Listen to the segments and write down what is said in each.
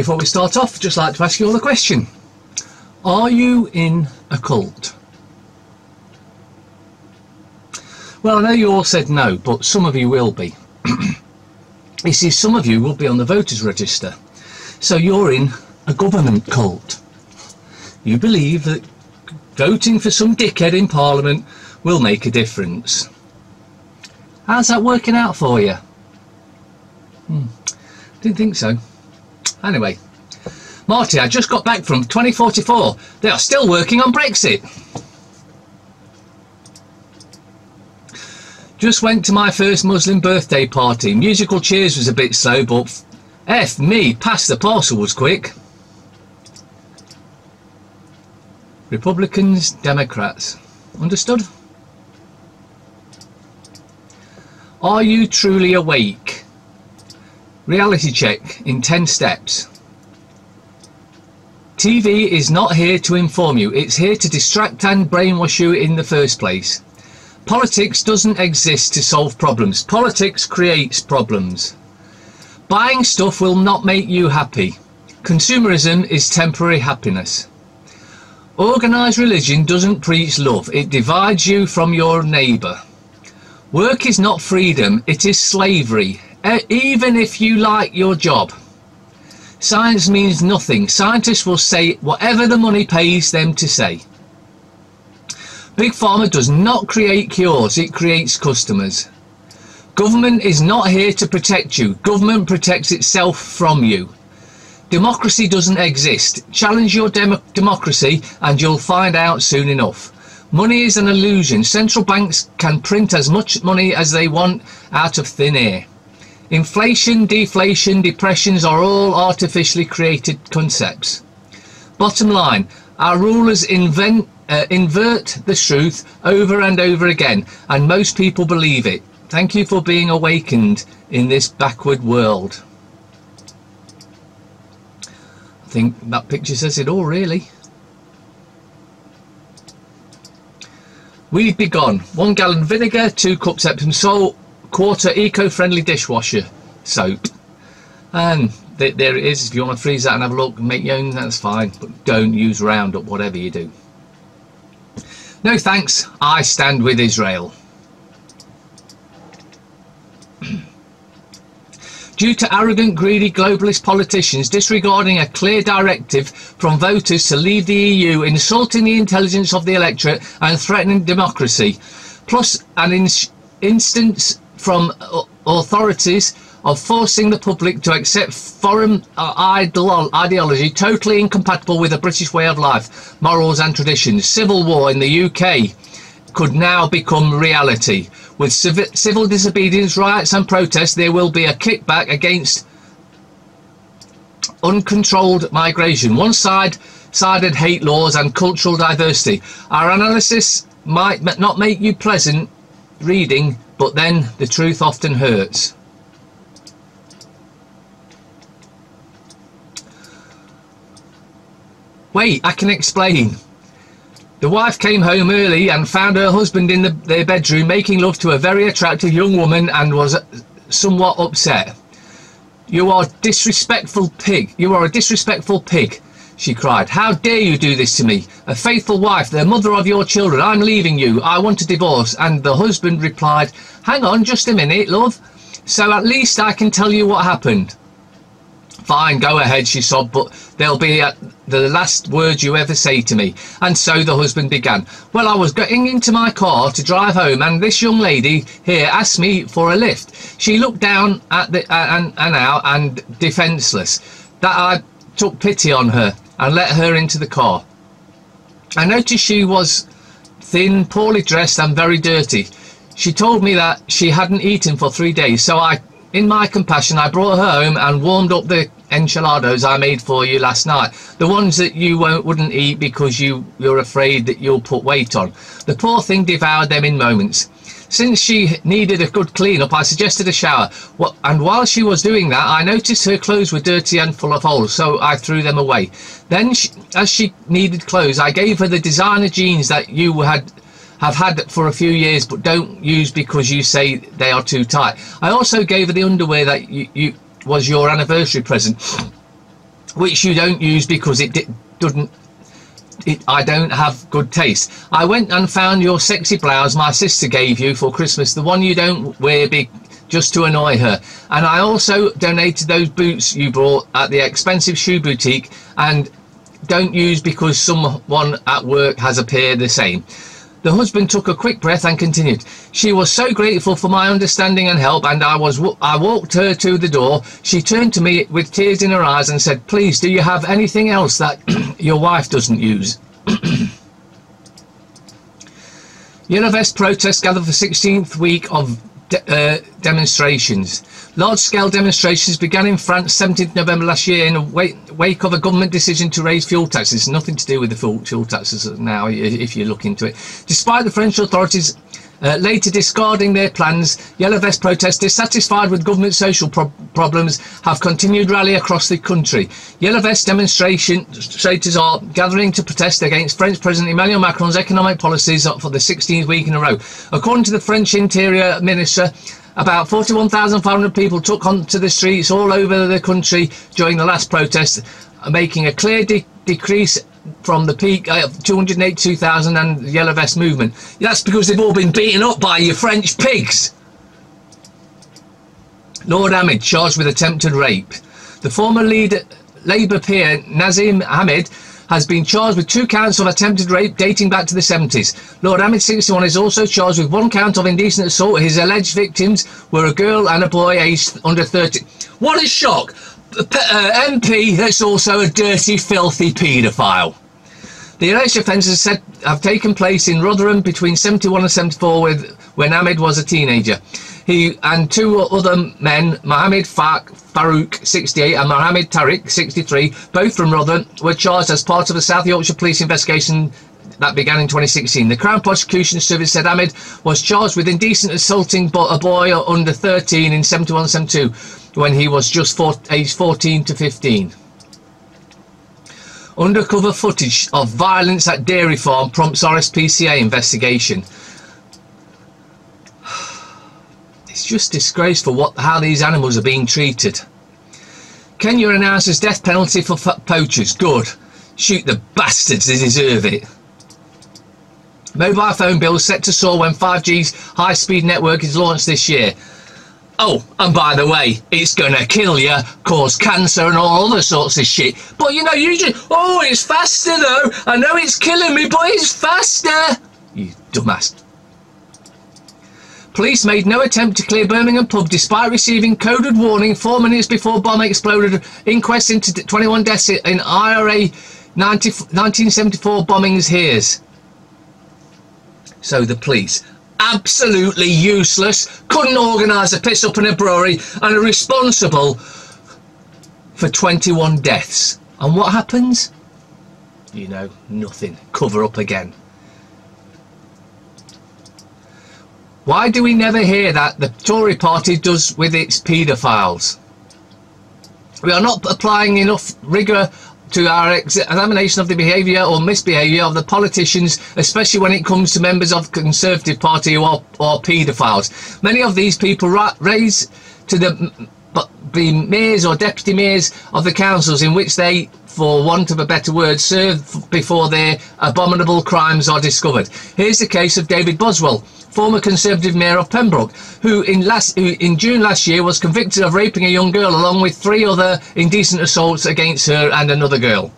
before we start off, I'd just like to ask you all a question. Are you in a cult? Well, I know you all said no, but some of you will be. You see, some of you will be on the voters register. So you're in a government cult. You believe that voting for some dickhead in Parliament will make a difference. How's that working out for you? Didn't think so. Anyway, Marty, I just got back from 2044. They are still working on Brexit. Just went to my first Muslim birthday party. Musical chairs was a bit slow, but F me, pass the parcel was quick. Republicans, Democrats. Understood? Are you truly awake? Reality check in 10 steps. TV is not here to inform you. It's here to distract and brainwash you in the first place. Politics doesn't exist to solve problems. Politics creates problems. Buying stuff will not make you happy. Consumerism is temporary happiness. Organised religion doesn't preach love. It divides you from your neighbour. Work is not freedom. It is slavery, even if you like your job. Science means nothing. Scientists will say whatever the money pays them to say. Big Pharma does not create cures, it creates customers. Government is not here to protect you. Government protects itself from you. Democracy doesn't exist. Challenge your democracy and you'll find out soon enough. Money is an illusion. Central banks can print as much money as they want out of thin air. Inflation, deflation, depressions are all artificially created concepts. Bottom line, our rulers invert the truth over and over again, and most people believe it. Thank you for being awakened in this backward world. I think that picture says it all, really. Weed be gone. 1 gallon vinegar, 2 cups Epsom salt, quarter eco-friendly dishwasher soap. And there it is. If you want to freeze that and have a look and make your own, that's fine, but don't use Roundup, whatever you do. No thanks, I stand with Israel. Due to arrogant, greedy, globalist politicians disregarding a clear directive from voters to leave the EU, insulting the intelligence of the electorate and threatening democracy, plus an instance from authorities of forcing the public to accept foreign ideology totally incompatible with the British way of life, morals and traditions. Civil war in the UK could now become reality. With civil disobedience, riots and protests, there will be a kickback against uncontrolled migration, one-sided hate laws and cultural diversity. Our analysis might not make you pleasant reading, but then the truth often hurts. Wait, I can explain. The wife came home early and found her husband in their bedroom making love to a very attractive young woman and was somewhat upset. "You are a disrespectful pig. You are a disrespectful pig," she cried. "How dare you do this to me? A faithful wife, the mother of your children. I'm leaving you. I want a divorce." And the husband replied, "Hang on just a minute, love. So at least I can tell you what happened." "Fine, go ahead," she sobbed, "but they'll be the last words you ever say to me." And so the husband began. "Well, I was getting into my car to drive home and this young lady here asked me for a lift. She looked down at and defenceless, that I took pity on her and let her into the car. I noticed she was thin, poorly dressed and very dirty. She told me that she hadn't eaten for 3 days, so in my compassion, I brought her home and warmed up the enchiladas I made for you last night, the ones that you wouldn't eat because you're afraid that you'll put weight on. The poor thing devoured them in moments. Since she needed a good clean-up, I suggested a shower. And while she was doing that, I noticed her clothes were dirty and full of holes, so I threw them away. Then, as she needed clothes, I gave her the designer jeans that you have had for a few years but don't use because you say they are too tight. I also gave her the underwear that was your anniversary present. which you don't use because I don't have good taste. I went and found your sexy blouse my sister gave you for Christmas, the one you don't wear big just to annoy her. And I also donated those boots you bought at the expensive shoe boutique and don't use because someone at work has a pair the same. The husband took a quick breath and continued. She was so grateful for my understanding and help, and I walked her to the door. She turned to me with tears in her eyes and said, please, do you have anything else that your wife doesn't use? Yellow Vest protests gather for 16th week of demonstrations. Large-scale demonstrations began in France 17th November last year in the wake of a government decision to raise fuel taxes. Nothing to do with the fuel taxes now, if you look into it. Despite the French authorities later discarding their plans, Yellow Vest protesters, dissatisfied with government social problems, have continued rally across the country. Yellow Vest demonstrators are gathering to protest against French President Emmanuel Macron's economic policies for the 16th week in a row. According to the French Interior Minister, about 41,500 people took onto the streets all over the country during the last protest, making a clear decrease from the peak of 282,000 and the Yellow Vest movement. That's because they've all been beaten up by your French pigs. Lord Ahmed charged with attempted rape. The former Labour peer Nazim Ahmed has been charged with 2 counts of attempted rape dating back to the 70s. Lord Ahmed, 61, is also charged with 1 count of indecent assault. His alleged victims were a girl and a boy aged under 30. What a shock! MP that's also a dirty, filthy paedophile. The alleged offences have taken place in Rotherham between 71 and 74 when Ahmed was a teenager. He and 2 other men, Mohammed Farouk, 68, and Mohammed Tariq, 63, both from Rotherham, were charged as part of a South Yorkshire police investigation that began in 2016. The Crown Prosecution Service said Ahmed was charged with indecent assaulting a boy under 13 in 71-72 when he was just aged 14 to 15. Undercover footage of violence at dairy farm prompts RSPCA investigation. It's just disgraceful how these animals are being treated. Kenya announces death penalty for poachers. Good. Shoot the bastards, they deserve it. Mobile phone bills set to soar when 5G's high-speed network is launched this year. Oh, and by the way, it's gonna kill you, cause cancer and all other sorts of shit. But you know, you just, oh, it's faster though. I know it's killing me, but it's faster. You dumbass. Police made no attempt to clear Birmingham pub despite receiving coded warning 4 minutes before bomb exploded. Inquest into 21 deaths in IRA 1974 bombings hears. So the police, absolutely useless, couldn't organise a piss up in a brewery and are responsible for 21 deaths. And what happens? You know, nothing. Cover up again. Why do we never hear that the Tory Party does with its paedophiles? We are not applying enough rigour to our examination of the behaviour or misbehaviour of the politicians, especially when it comes to members of the Conservative Party who are paedophiles. Many of these people raise to the mayors or deputy mayors of the councils in which they, for want of a better word, serve before their abominable crimes are discovered. Here's the case of David Boswell, former Conservative mayor of Pembroke, who in June last year was convicted of raping a young girl along with 3 other indecent assaults against her and another girl.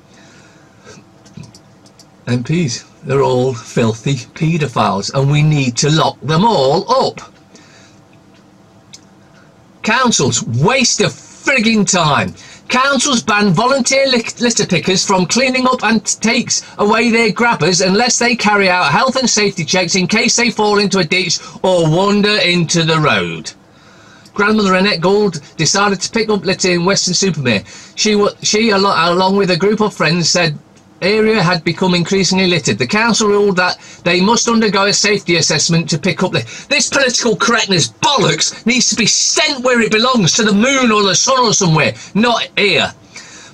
MPs, they're all filthy paedophiles and we need to lock them all up. Councils, waste of frigging time. Councils ban volunteer litter pickers from cleaning up and takes away their grabbers unless they carry out health and safety checks in case they fall into a ditch or wander into the road. Grandmother Annette Gould decided to pick up litter in Weston-super-Mare. She, along with a group of friends, said area had become increasingly littered. The council ruled that they must undergo a safety assessment to pick up this political correctness bollocks needs to be sent where it belongs, to the moon or the sun or somewhere, not here.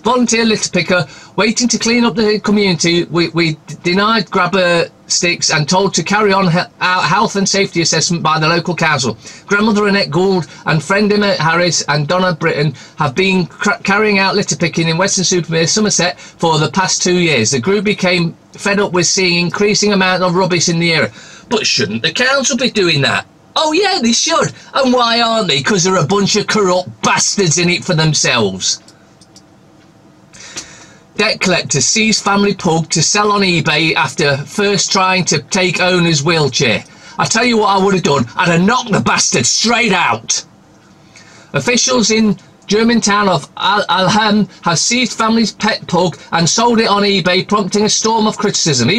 Volunteer litter picker Waiting to clean up the community, we denied grabber sticks and told to carry on our health and safety assessment by the local council. Grandmother Annette Gould and friend Emma Harris and Donna Britton have been carrying out litter picking in Weston-super-Mare, Somerset for the past 2 years. The group became fed up with seeing increasing amount of rubbish in the area. But shouldn't the council be doing that? Oh yeah, they should. And why aren't they? Because they're a bunch of corrupt bastards in it for themselves. Debt collector sees family pug to sell on eBay after first trying to take owner's wheelchair. I tell you what I would have done. I'd have knocked the bastard straight out. Officials in German town of Alham have seized family's pet pug and sold it on eBay, prompting a storm of criticism.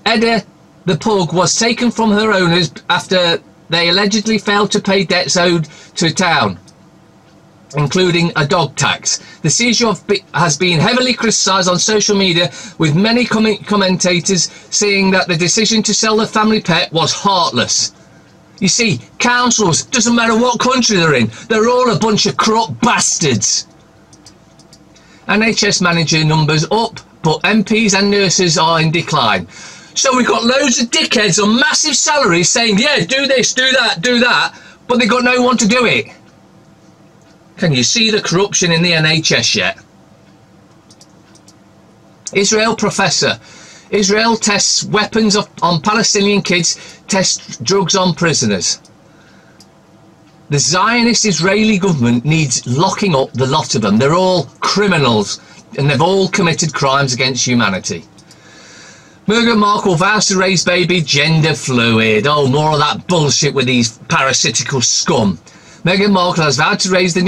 Edda, the pug, was taken from her owners after they allegedly failed to pay debts owed to town, including a dog tax. The seizure has been heavily criticised on social media, with many commentators saying that the decision to sell the family pet was heartless. You see, councils, doesn't matter what country they're in, they're all a bunch of corrupt bastards. NHS manager numbers up, but MPs and nurses are in decline. So we've got loads of dickheads on massive salaries saying, yeah, do this, do that, but they've got no one to do it. Can you see the corruption in the NHS yet? Israel professor. Israel tests weapons on Palestinian kids, tests drugs on prisoners. The Zionist Israeli government needs locking up the lot of them. They're all criminals and they've all committed crimes against humanity. Meghan Markle vows to raise baby gender fluid. Oh, more of that bullshit with these parasitical scum. Meghan Markle has vowed to raise the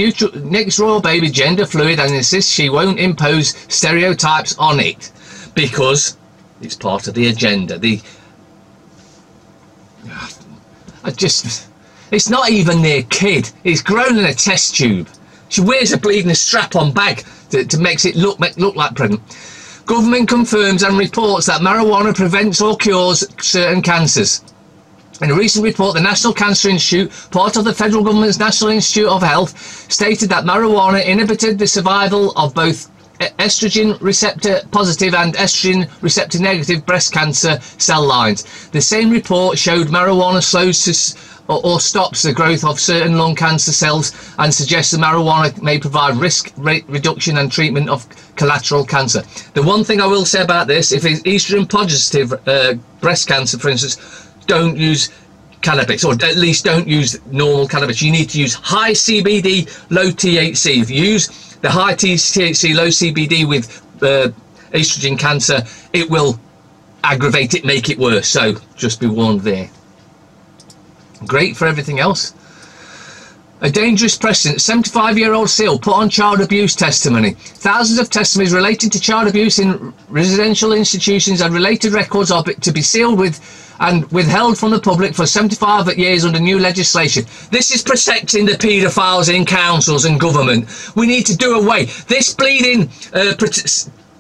next royal baby gender fluid and insists she won't impose stereotypes on it because it's part of the agenda. It's not even their kid. It's grown in a test tube. She wears a bleeding strap-on bag to makes it look like pregnant. Government confirms and reports that marijuana prevents or cures certain cancers. In a recent report, the National Cancer Institute, part of the federal government's National Institute of Health, stated that marijuana inhibited the survival of both estrogen receptor positive and estrogen receptor negative breast cancer cell lines. The same report showed marijuana slows or stops the growth of certain lung cancer cells and suggests that marijuana may provide risk reduction and treatment of collateral cancer. The one thing I will say about this, if it's estrogen positive breast cancer, for instance, don't use cannabis, or at least don't use normal cannabis. You need to use high CBD, low THC. If you use the high THC, low CBD with estrogen cancer, it will aggravate it, make it worse. So just be warned there. Great for everything else. A dangerous precedent. 75-year-old SEAL put on child abuse testimony. Thousands of testimonies relating to child abuse in residential institutions and related records are to be sealed and withheld from the public for 75 years under new legislation. This is protecting the paedophiles in councils and government. We need to do away. This bleeding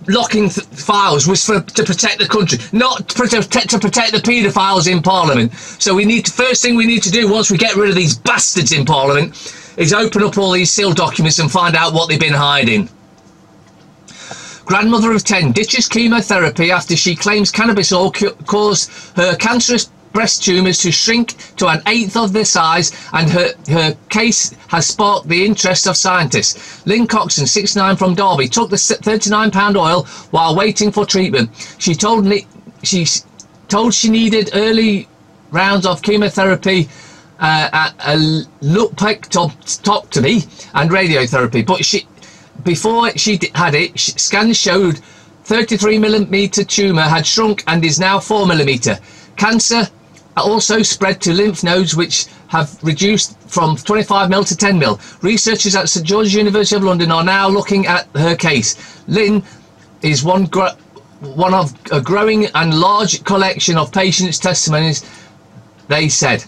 locking files was to protect the country, not to protect the paedophiles in Parliament. So first thing we need to do once we get rid of these bastards in Parliament is open up all these sealed documents and find out what they've been hiding. Grandmother of 10 ditches chemotherapy after she claims cannabis oil caused her cancerous breast tumours to shrink to 1/8 of their size, and her case has sparked the interest of scientists. Lynn Coxon, 69, from Derby, took the £39 oil while waiting for treatment. She told she needed early rounds of chemotherapy, a lumpectomy and radiotherapy, but before she had it, scans showed 33mm tumour had shrunk and is now 4mm. Cancer also spread to lymph nodes, which have reduced from 25mm to 10mm. Researchers at St George's University of London are now looking at her case. Lynn is one of a growing and large collection of patients' testimonies, they said.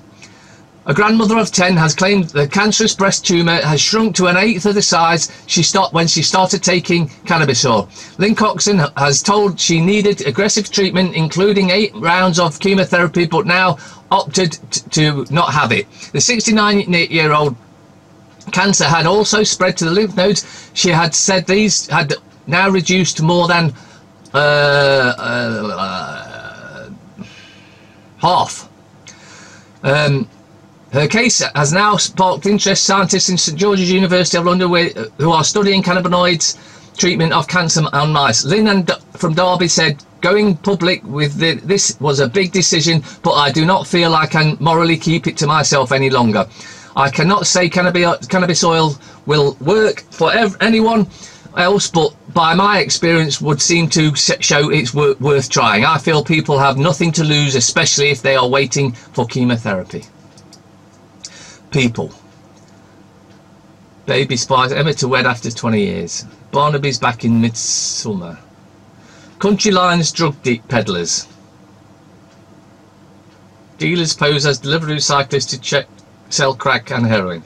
A grandmother of 10 has claimed the cancerous breast tumour has shrunk to 1/8 of the size when she started taking cannabis oil. Lynn Coxon has told she needed aggressive treatment, including 8 rounds of chemotherapy, but now opted to not have it. The 69-year-old cancer had also spread to the lymph nodes. She had said these had now reduced to more than half. Her case has now sparked interest. Scientists in St George's University of London who are studying cannabinoids treatment of cancer on mice. Lynn from Derby said, going public with this was a big decision, but I do not feel I can morally keep it to myself any longer. I cannot say cannabis oil will work for anyone else, but by my experience would seem to show it's worth trying. I feel people have nothing to lose, especially if they are waiting for chemotherapy. People. Baby spies Emma to wed after 20 years. Barnaby's back in midsummer. Country lines drug peddlers. Dealers pose as delivery cyclists to sell crack and heroin.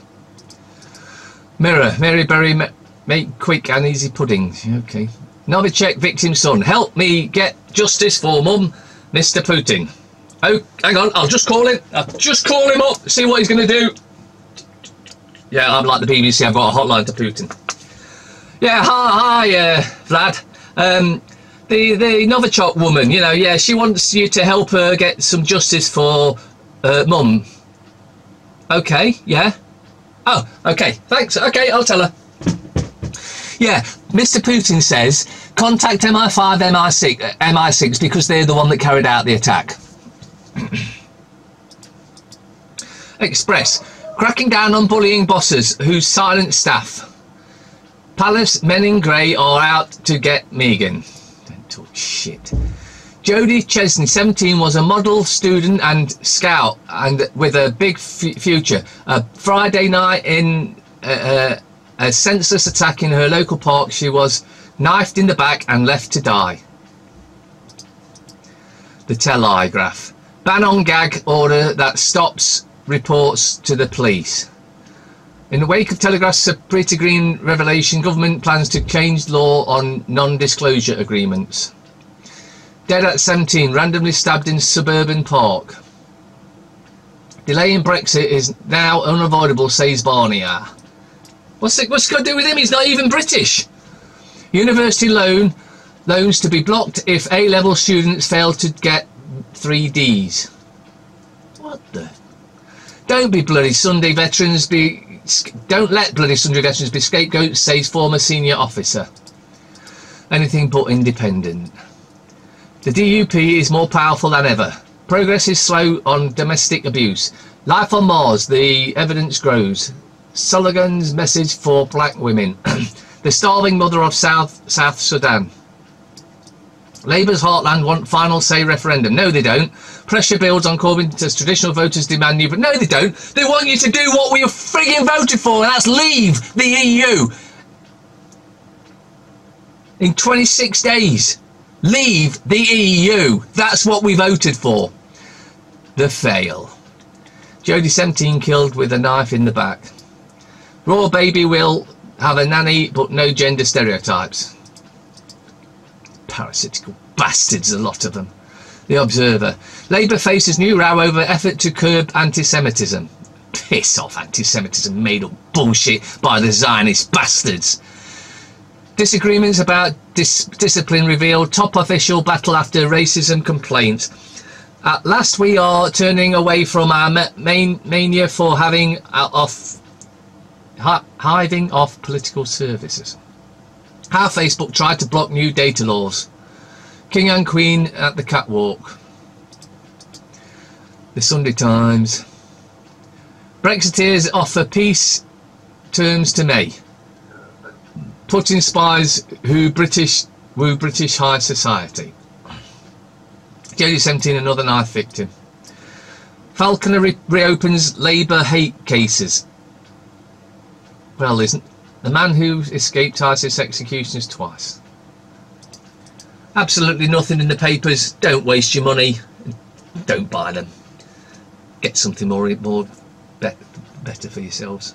Mirror. Mary Berry make quick and easy puddings. Okay. Novichok victim's son. Help me get justice for mum, Mr. Putin. Oh, hang on. I'll just call him. I'll just call him up. See what he's going to do. Yeah, I'm like the BBC. I've got a hotline to Putin. Yeah, hi, Vlad. The Novichok woman, you know, yeah, she wants you to help her get some justice for mum. Okay, yeah. Oh, okay, thanks. Okay, I'll tell her. Yeah, Mr. Putin says contact MI5, MI6 because they're the one that carried out the attack. Express. Cracking down on bullying bosses who silence staff. Palace men in grey are out to get Megan. Don't talk shit. Jodie Chesney, 17, was a model, student and scout and with a big future. A Friday night in a senseless attack in her local park, she was knifed in the back and left to die. The Telegraph. Ban on gag order that stops reports to the police. In the wake of Telegraph's pretty green revelation, government plans to change law on non-disclosure agreements. Dead at 17, randomly stabbed in suburban park. Delay in Brexit is now unavoidable, says Barnier. What's it got to do with him? He's not even British. University loans to be blocked if A-level students fail to get 3 Ds. What the? Don't be bloody Sunday veterans don't let bloody Sunday veterans be scapegoats, says former senior officer. Anything but independent. The DUP is more powerful than ever. Progress is slow on domestic abuse. Life on Mars, the evidence grows. Sullivan's message for black women. The starving mother of South Sudan. Labour's heartland want final say referendum. No, they don't. Pressure builds on Corbyn as traditional voters demand new... But no, they don't. They want you to do what we have frigging voted for, and that's leave the EU. In 26 days. Leave the EU. That's what we voted for. The fail. Jodie 17 killed with a knife in the back. Raw baby will have a nanny, but no gender stereotypes. Parasitical bastards, a lot of them. The Observer. Labour faces new row over effort to curb anti-Semitism. Piss off, anti-Semitism, made up bullshit by the Zionist bastards. Disagreements about discipline revealed. Top official battle after racism complaints. At last we are turning away from our mania for hiving off political services. How Facebook tried to block new data laws. King and Queen at the catwalk. The Sunday Times. Brexiteers offer peace terms to May. Putin spies woo British high society. Jodie 17, another knife victim. Falconer reopens Labour hate cases. Well, isn't the man who escaped ISIS executions twice. Absolutely nothing in the papers. Don't waste your money. Don't buy them. Get something more better for yourselves.